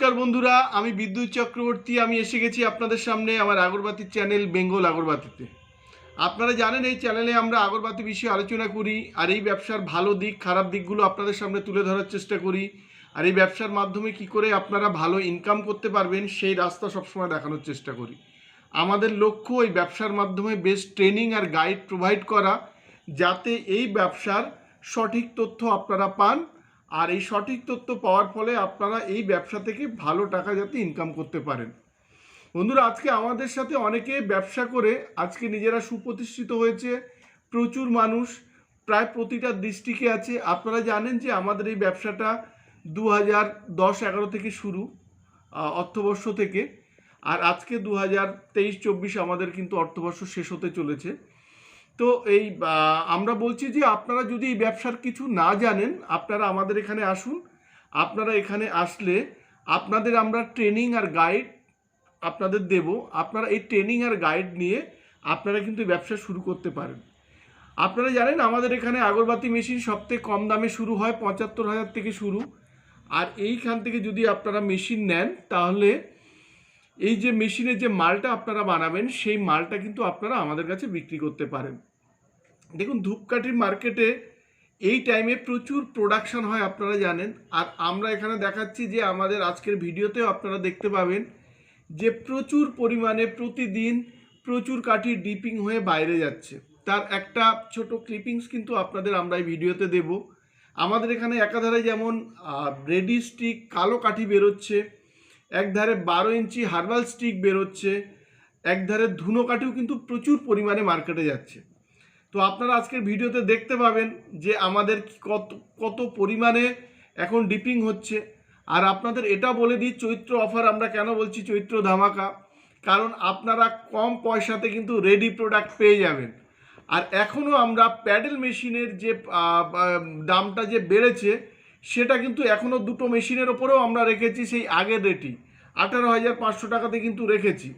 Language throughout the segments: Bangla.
নমস্কার বন্ধুরা, আমি বিদ্যুৎ চক্রবর্তী। আমি এসে গেছি আপনাদের সামনে আমার আগরবাতির চ্যানেল বেঙ্গল আগরবাতিতে। আপনারা জানেন এই চ্যানেলে আমরা আগরবাতি বিষয়ে আলোচনা করি আর এই ব্যবসার ভালো দিক খারাপ দিকগুলো আপনাদের সামনে তুলে ধরার চেষ্টা করি। আর এই ব্যবসার মাধ্যমে কি করে আপনারা ভালো ইনকাম করতে পারবেন সেই রাস্তা সবসময় দেখানোর চেষ্টা করি। আমাদের লক্ষ্য এই ব্যবসার মাধ্যমে বেস্ট ট্রেনিং আর গাইড প্রোভাইড করা, যাতে এই ব্যবসার সঠিক তথ্য আপনারা পান আর এই সঠিক তথ্য পাওয়ার ফলে আপনারা এই ব্যবসা থেকে ভালো টাকা যাতে ইনকাম করতে পারেন। বন্ধুরা, আজকে আমাদের সাথে অনেকে ব্যবসা করে আজকে নিজেরা সুপ্রতিষ্ঠিত হয়েছে। প্রচুর মানুষ প্রায় প্রতিটা ডিস্ট্রিক্টে আছে। আপনারা জানেন যে আমাদের এই ব্যবসাটা 2010-11 থেকে শুরু, অর্থবর্ষ থেকে, আর আজকে 2023-24 আমাদের কিন্তু অর্থবর্ষ শেষ হতে চলেছে। তো এই আমরা বলছি যে আপনারা যদি এই ব্যবসার কিছু না জানেন, আপনারা আমাদের এখানে আসুন। আপনারা এখানে আসলে আপনাদের আমরা ট্রেনিং আর গাইড আপনাদের দেব। আপনারা এই ট্রেনিং আর গাইড নিয়ে আপনারা কিন্তু ব্যবসা শুরু করতে পারেন। আপনারা জানেন আমাদের এখানে আগরবাতি মেশিন সবথেকে কম দামে শুরু হয়, 75,000 থেকে শুরু। আর এইখান থেকে যদি আপনারা মেশিন নেন তাহলে এই যে মেশিনের যে মালটা আপনারা বানাবেন সেই মালটা কিন্তু আপনারা আমাদের কাছে বিক্রি করতে পারেন। দেখুন, ধূপকাঠির মার্কেটে এই টাইমে প্রচুর প্রোডাকশন হয়, আপনারা জানেন। আর আমরা এখানে দেখাচ্ছি যে আমাদের আজকের ভিডিওতেও আপনারা দেখতে পাবেন যে প্রচুর পরিমাণে প্রতিদিন প্রচুর কাঠি ডিপিং হয়ে বাইরে যাচ্ছে। তার একটা ছোট ক্লিপিংস কিন্তু আপনাদের আমরা এই ভিডিওতে দেব। আমাদের এখানে একাধারে যেমন রেডি স্টিক কালো কাঠি বেরোচ্ছে, একধারে 12 ইঞ্চি হার্বাল স্টিক বেরোচ্ছে, একধারে ধুনো কাঠিও কিন্তু প্রচুর পরিমাণে মার্কেটে যাচ্ছে। তো আপনারা আজকের ভিডিওতে দেখতে পাবেন যে আমাদের কত পরিমাণে এখন ডিপিং হচ্ছে। আর আপনাদের এটা বলে দিই, চৈত্র অফার আমরা কেন বলছি চৈত্র ধামাকা, কারণ আপনারা কম পয়সাতে কিন্তু রেডি প্রোডাক্ট পেয়ে যাবেন। আর এখনও আমরা প্যাডেল মেশিনের যে দামটা যে বেড়েছে সেটা কিন্তু এখনও দুটো মেশিনের ওপরেও আমরা রেখেছি সেই আগের রেটই, 18,500 টাকাতে কিন্তু রেখেছি।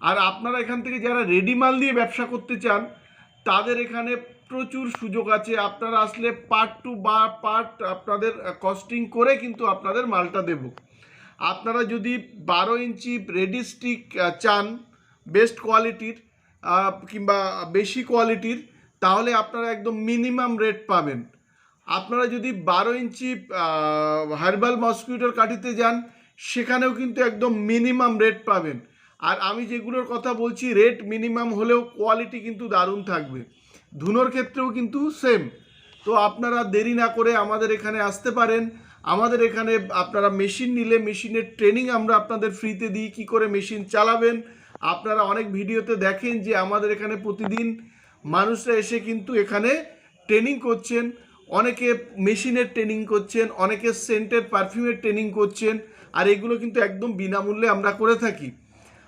আর আপনারা এখান থেকে যারা রেডি মাল দিয়ে ব্যবসা করতে চান তাদের এখানে প্রচুর সুযোগ আছে। আপনারা আসলে পার্ট টু পার্ট আপনাদের কস্টিং করে কিন্তু আপনাদের মালটা দেব। আপনারা যদি 12 ইঞ্চি রেডি স্টিক চান বেস্ট কোয়ালিটির কিংবা বেশি কোয়ালিটির, তাহলে আপনারা একদম মিনিমাম রেট পাবেন। আপনারা যদি 12 ইঞ্চি হার্বাল মসকিউটোর কাঠিতে যান সেখানেও কিন্তু একদম মিনিমাম রেট পাবেন। আর আমি যেগুলোর কথা বলছি রেট মিনিমাম হলেও কোয়ালিটি কিন্তু দারুণ থাকবে। ধুনোর ক্ষেত্রেও কিন্তু সেম। তো আপনারা দেরি না করে আমাদের এখানে আসতে পারেন। আমাদের এখানে আপনারা মেশিন নিলে মেশিনের ট্রেনিং আমরা আপনাদের ফ্রিতে দিই, কী করে মেশিন চালাবেন। আপনারা অনেক ভিডিওতে দেখেন যে আমাদের এখানে প্রতিদিন মানুষরা এসে কিন্তু এখানে ট্রেনিং করছেন, অনেকে মেশিনের ট্রেনিং করছেন, অনেকে সেন্টের পারফিউমের ট্রেনিং করছেন। আর এগুলো কিন্তু একদম বিনামূল্যে আমরা করে থাকি।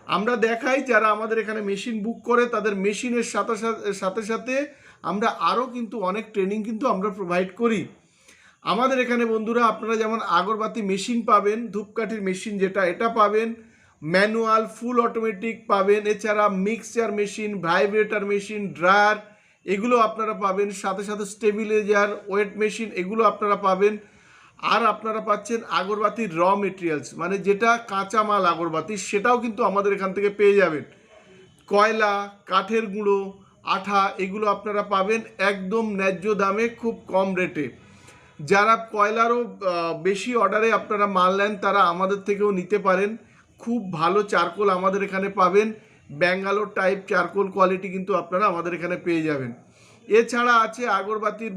আমরা দেখাই যারা আমাদের এখানে মেশিন বুক করে তাদের মেশিনের সাথে সাথে আমরা আরও কিন্তু অনেক ট্রেনিং কিন্তু আমরা প্রোভাইড করি। আমাদের এখানে বন্ধুরা আপনারা যেমন আগরবাতি মেশিন পাবেন, ধূপকাঠির মেশিন যেটা এটা পাবেন, ম্যানুয়াল ফুল অটোমেটিক পাবেন, এছাড়া mixture machine, vibrator machine, dryer এগুলো আপনারা পাবেন, সাথে সাথে স্টেবিলাইজার, ওয়েট মেশিন এগুলো আপনারা পাবেন। আর আপনারা পাচ্ছেন আগরবাতির র মেটেরিয়ালস, মানে যেটা কাঁচা মাল আগরবাতি সেটাও কিন্তু আমাদের এখান থেকে পেয়ে যাবেন। কয়লা, কাঠের গুঁড়ো, আঠা এগুলো আপনারা পাবেন একদম ন্যায্য দামে, খুব কম রেটে। যারা কয়লারও বেশি অর্ডারে আপনারা মাল নেন তারা আমাদের থেকেও নিতে পারেন। খুব ভালো চারকোল আমাদের এখানে পাবেন, ব্যাঙ্গালোর টাইপ চারকোল কোয়ালিটি কিন্তু আপনারা আমাদের এখানে পেয়ে যাবেন। এছাড়া আছে আগরবাতির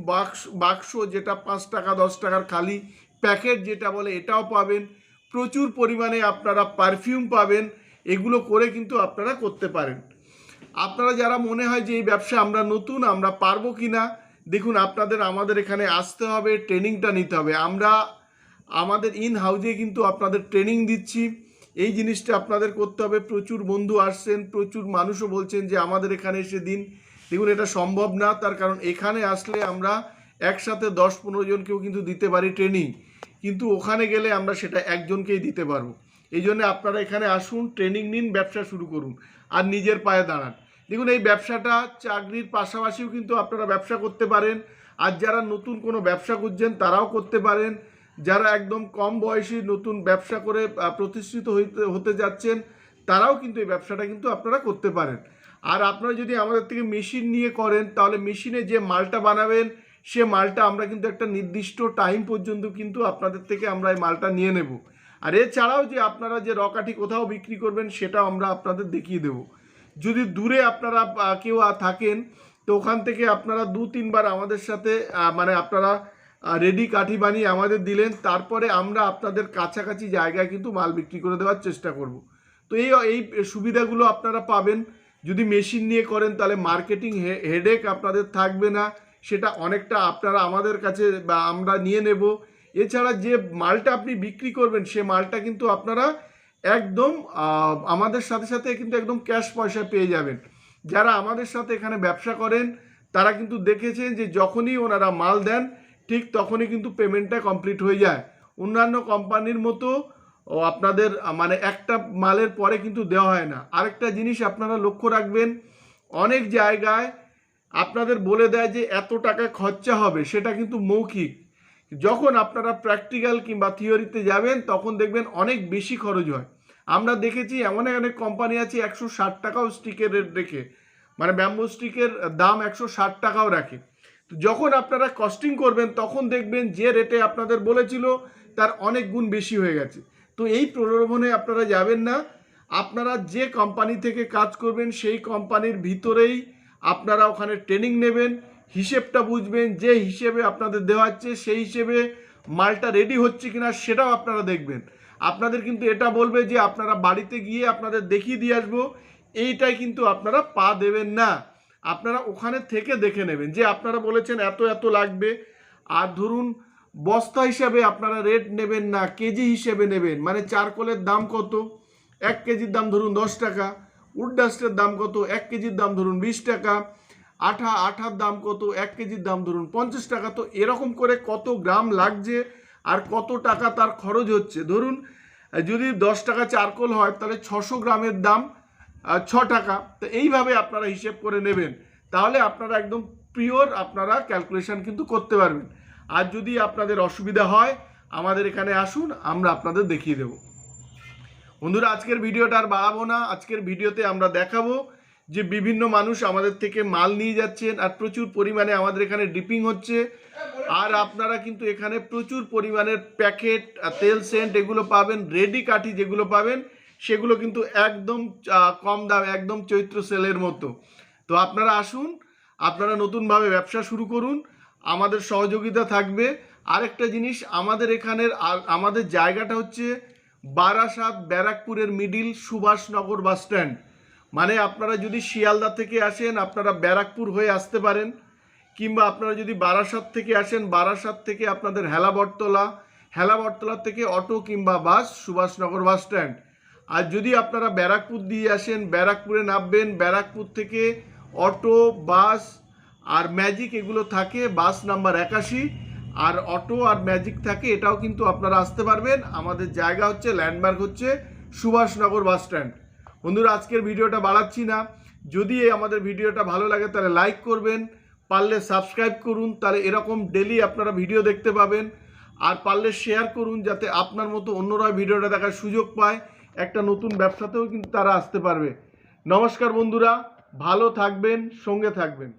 বাক্স যেটা 5 টাকা 10 টাকার খালি প্যাকেট যেটা বলে এটাও পাবেন। প্রচুর পরিমাণে আপনারা পারফিউম পাবেন। এগুলো করে কিন্তু আপনারা করতে পারেন। আপনারা যারা মনে হয় যে এই ব্যবসা আমরা নতুন, আমরা পারবো কি না, দেখুন আপনাদের আমাদের এখানে আসতে হবে, ট্রেনিংটা নিতে হবে। আমরা আমাদের ইন হাউজে কিন্তু আপনাদের ট্রেনিং দিচ্ছি। এই জিনিসটা আপনাদের করতে হবে। প্রচুর বন্ধু আসছেন, প্রচুর মানুষও বলছেন যে আমাদের এখানে এসে দিন। দেখুন এটা সম্ভব না, তার কারণ এখানে আসলে আমরা একসাথে 10-15 জনকেও কিন্তু দিতে পারি ট্রেনিং, কিন্তু ওখানে গেলে আমরা সেটা একজনকেই দিতে পারবো। এই জন্য আপনারা এখানে আসুন, ট্রেনিং নিন, ব্যবসা শুরু করুন আর নিজের পায়ে দাঁড়ান। দেখুন এই ব্যবসাটা চাকরির পাশাপাশিও কিন্তু আপনারা ব্যবসা করতে পারেন। আর যারা নতুন কোনো ব্যবসা খুঁজছেন তারাও করতে পারেন। যারা একদম কম বয়সী নতুন ব্যবসা করে প্রতিষ্ঠিত হতে যাচ্ছেন, তারাও কিন্তু এই ব্যবসাটা কিন্তু আপনারা করতে পারেন। আর আপনারা যদি আমাদের থেকে মেশিন নিয়ে করেন, তাহলে মেশিনে যে মালটা বানাবেন সে মালটা আমরা কিন্তু একটা নির্দিষ্ট টাইম পর্যন্ত কিন্তু আপনাদের থেকে আমরা এই মালটা নিয়ে নেব। আর এছাড়াও যে আপনারা যে রকাঠি কোথাও বিক্রি করবেন সেটাও আমরা আপনাদের দেখিয়ে দেব। যদি দূরে আপনারা কেউ থাকেন, তো ওখান থেকে আপনারা 2-3 বার আমাদের সাথে মানে আপনারা রেডি কাঠি বানিয়ে আমাদের দিলেন, তারপরে আমরা আপনাদের কাছাকাছি জায়গায় কিন্তু মাল বিক্রি করে দেওয়ার চেষ্টা করব। তো এই সুবিধাগুলো আপনারা পাবেন। যদি মেশিন নিয়ে করেন তাহলে মার্কেটিং হেডেক আপনাদের থাকবে না, সেটা অনেকটা আপনারা আমাদের কাছে বা আমরা নিয়ে নেব। এছাড়া যে মালটা আপনি বিক্রি করবেন সে মালটা কিন্তু আপনারা একদম আমাদের সাথে সাথে কিন্তু একদম ক্যাশ পয়সা পেয়ে যাবেন। যারা আমাদের সাথে এখানে ব্যবসা করেন তারা কিন্তু দেখেছেন যে যখনই ওনারা মাল দেন ঠিক তখনই কিন্তু পেমেন্টটা কমপ্লিট হয়ে যায়। অন্যান্য কোম্পানির মতো আপনাদের মানে একটা মালের পরে কিন্তু দেওয়া হয় না। আরেকটা জিনিস আপনারা লক্ষ্য রাখবেন, অনেক জায়গায় আপনাদের বলে দেয় যে এত টাকা খরচা হবে, সেটা কিন্তু মৌখিক। যখন আপনারা প্র্যাকটিক্যাল কিংবা থিওরিতে যাবেন তখন দেখবেন অনেক বেশি খরচ হয়। আমরা দেখেছি এমন অনেক কোম্পানি আছে 160 টাকাও স্টিকের রেট রেখে, মানে ব্যাম্বু স্টিকের দাম 160 টাকাও রাখে। তো যখন আপনারা কস্টিং করবেন তখন দেখবেন যে রেটে আপনাদের বলেছিল তার অনেক গুণ বেশি হয়ে গেছে। তো এই প্রলোভনে আপনারা যাবেন না। আপনারা যে কোম্পানি থেকে কাজ করবেন সেই কোম্পানির ভিতরেই আপনারা ওখানে ট্রেনিং নেবেন, হিসেবটা বুঝবেন, যে হিসেবে আপনাদের দেওয়া হচ্ছে সেই হিসেবে মালটা রেডি হচ্ছে কিনা সেটাও আপনারা দেখবেন। আপনাদের কিন্তু এটা বলবে যে আপনারা বাড়িতে গিয়ে আপনাদের দেখিয়ে দিয়ে আসবো, এইটাই কিন্তু আপনারা পা দেবেন না। আপনারা ওখানে থেকে দেখে নেবেন যে আপনারা বলেছেন এত এত লাগবে। আর ধরুন বস্তা হিসাবে আপনারা রেট নেবেন না, কেজি হিসেবে নেবেন। মানে চারকোলের দাম কত, 1 কেজির দাম ধরুন 10 টাকা। উড ডাস্টের দাম কত, 1 কেজির দাম ধরুন 20 টাকা। আঠার দাম কত, 1 কেজির দাম ধরুন 50 টাকা। তো এরকম করে কত গ্রাম লাগছে আর কত টাকা তার খরচ হচ্ছে। ধরুন যদি 10 টাকা চারকোল হয় তাহলে 600 গ্রামের দাম 6 টাকা। তো এইভাবে আপনারা হিসেব করে নেবেন, তাহলে আপনারা একদম পিওর আপনারা ক্যালকুলেশন কিন্তু করতে পারবেন। আর যদি আপনাদের অসুবিধা হয় আমাদের এখানে আসুন, আমরা আপনাদের দেখিয়ে দেব। বন্ধুরা, আজকের ভিডিওটা আর বাড়াবো না। আজকের ভিডিওতে আমরা দেখাবো যে বিভিন্ন মানুষ আমাদের থেকে মাল নিয়ে যাচ্ছেন আর প্রচুর পরিমাণে আমাদের এখানে ডিপিং হচ্ছে। আর আপনারা কিন্তু এখানে প্রচুর পরিমাণের প্যাকেট, তেল, সেন্ট এগুলো পাবেন। রেডি কাঠি যেগুলো পাবেন সেগুলো কিন্তু একদম কম দাম, একদম চৈত্র সেলের মতো। তো আপনারা আসুন, আপনারা নতুনভাবে ব্যবসা শুরু করুন, আমাদের সহযোগিতা থাকবে। আরেকটা জিনিস, আমাদের এখানের আমাদের জায়গাটা হচ্ছে বারাসাত ব্যারাকপুরের মিডিল সুভাষনগর বাস স্ট্যান্ড। মানে আপনারা যদি শিয়ালদা থেকে আসেন আপনারা ব্যারাকপুর হয়ে আসতে পারেন, কিংবা আপনারা যদি বারাসাত থেকে আসেন বারাসাত থেকে আপনাদের হেলাবরতলা থেকে অটো কিংবা বাস সুভাষনগর বাস স্ট্যান্ড। আর যদি আপনারা ব্যারাকপুর দিয়ে আসেন ব্যারাকপুরে নামবেন, ব্যারাকপুর থেকে অটো, বাস আর ম্যাজিক এগুলো থাকে, বাস নাম্বার 81 আর অটো আর ম্যাজিক থাকে, এটাও কিন্তু আপনারা আসতে পারবেন। আমাদের জায়গা হচ্ছে, ল্যান্ডমার্ক হচ্ছে সুভাষনগর বাস স্ট্যান্ড। বন্ধুরা, আজকের ভিডিওটা বাড়াচ্ছি না। যদি আমাদের ভিডিওটা ভালো লাগে তাহলে লাইক করবেন, পারলে সাবস্ক্রাইব করুন, তাহলে এরকম ডেলি আপনারা ভিডিও দেখতে পাবেন। আর পারলে শেয়ার করুন যাতে আপনার মতো অন্যরা ভিডিওটা দেখার সুযোগ পায়, একটা নতুন ব্যবসাতেও কিন্তু তারা আসতে পারবে। নমস্কার বন্ধুরা, ভালো থাকবেন, সঙ্গে থাকবেন।